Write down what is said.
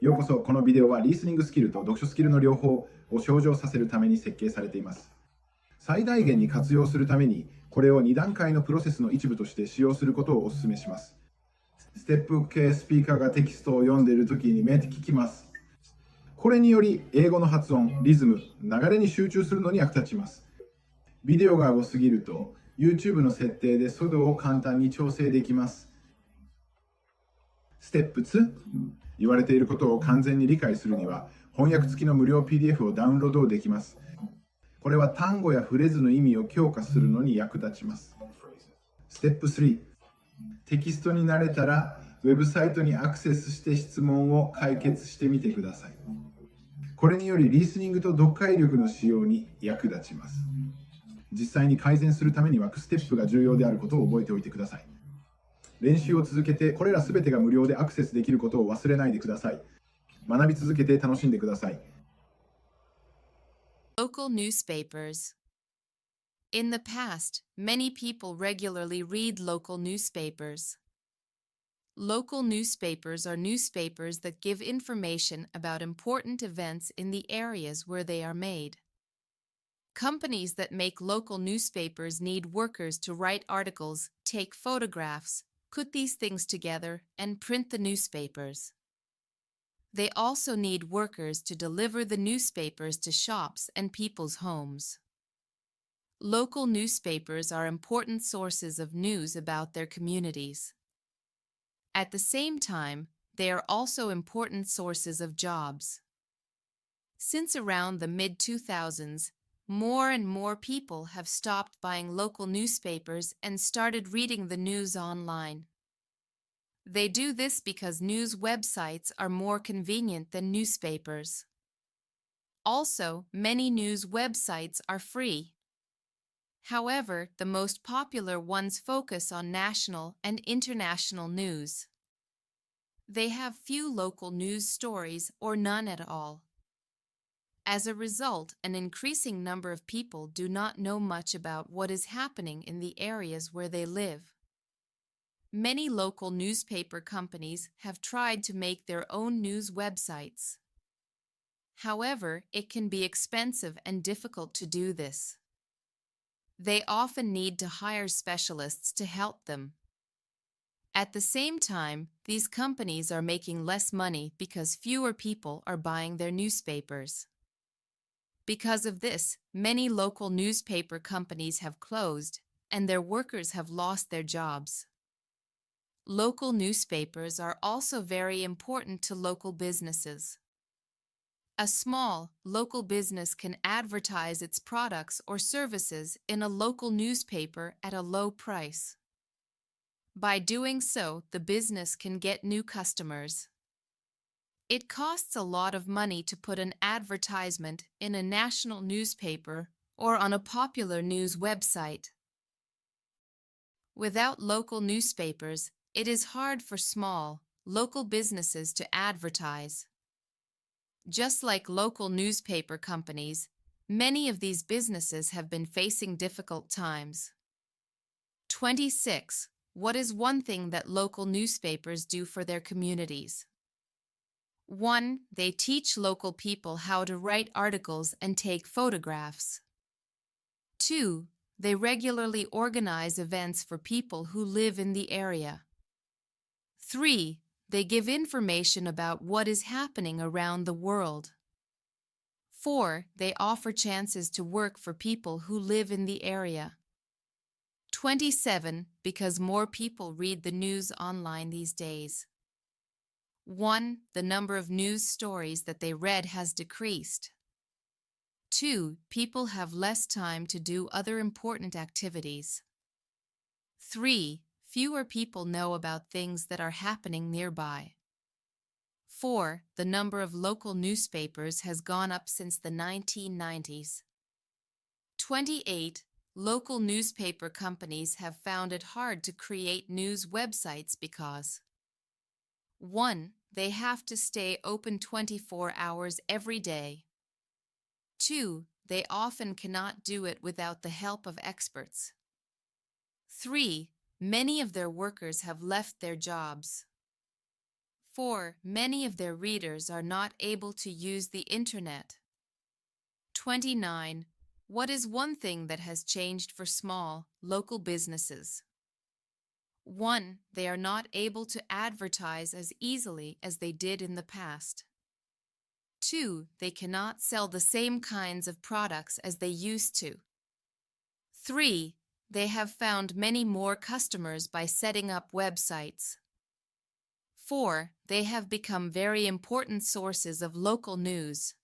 ようこそ。このビデオはリスニングスキルと読書スキルの両方を向上させるために設計されています。最大限に活用するために、これを2段階のプロセスの一部として使用することをお勧めします。ステップ系スピーカーがテキストを読んでいるときに目で聞きます。これにより英語の発音、リズム、流れに集中するのに役立ちます。ビデオが多すぎると YouTube の設定で速度を簡単に調整できます。ステップ2、言われていることを完全に理解するには翻訳付きの無料 PDF をダウンロードできます。これは単語やフレーズの意味を強化するのに役立ちます。ステップ3、テキストに慣れたらウェブサイトにアクセスして質問を解決してみてください。これによりリスニングと読解力の使用に役立ちます。実際に改善するためにはステップが重要であることを覚えておいてください。練習を続けて、これらすべてが無料でアクセスできることを忘れないでください。学び続けて楽しんでください。Local newspapers. In the past, many people regularly read local newspapers. Local newspapers are newspapers that give information about important events in the areas where they are made. Companies that make local newspapers need workers to write articles, take photographs, put these things together, and print the newspapers. They also need workers to deliver the newspapers to shops and people's homes. Local newspapers are important sources of news about their communities. At the same time, they are also important sources of jobs. Since around the mid-2000s, more and more people have stopped buying local newspapers and started reading the news online. They do this because news websites are more convenient than newspapers. Also, many news websites are free. However, the most popular ones focus on national and international news. They have few local news stories or none at all. As a result, an increasing number of people do not know much about what is happening in the areas where they live. Many local newspaper companies have tried to make their own news websites. However, it can be expensive and difficult to do this. They often need to hire specialists to help them. At the same time, these companies are making less money because fewer people are buying their newspapers. Because of this, many local newspaper companies have closed, and their workers have lost their jobs. Local newspapers are also very important to local businesses. A small, local business can advertise its products or services in a local newspaper at a low price. By doing so, the business can get new customers. It costs a lot of money to put an advertisement in a national newspaper or on a popular news website. Without local newspapers, it is hard for small, local businesses to advertise. Just like local newspaper companies, many of these businesses have been facing difficult times. 26. What is one thing that local newspapers do for their communities? 1. They teach local people how to write articles and take photographs. 2. They regularly organize events for people who live in the area. 3. They give information about what is happening around the world. 4. They offer chances to work for people who live in the area. 27. Because more people read the news online these days. 1. The number of news stories that they read has decreased. 2. People have less time to do other important activities. 3. Fewer people know about things that are happening nearby. 4. The number of local newspapers has gone up since the 1990s. 28. Local newspaper companies have found it hard to create news websites because 1. They have to stay open 24 hours every day. 2. They often cannot do it without the help of experts. 3. Many of their workers have left their jobs. 4. Many of their readers are not able to use the internet. 29. What is one thing that has changed for small, local businesses? 1. They are not able to advertise as easily as they did in the past. 2. They cannot sell the same kinds of products as they used to. 3. They have found many more customers by setting up websites. 4. They have become very important sources of local news.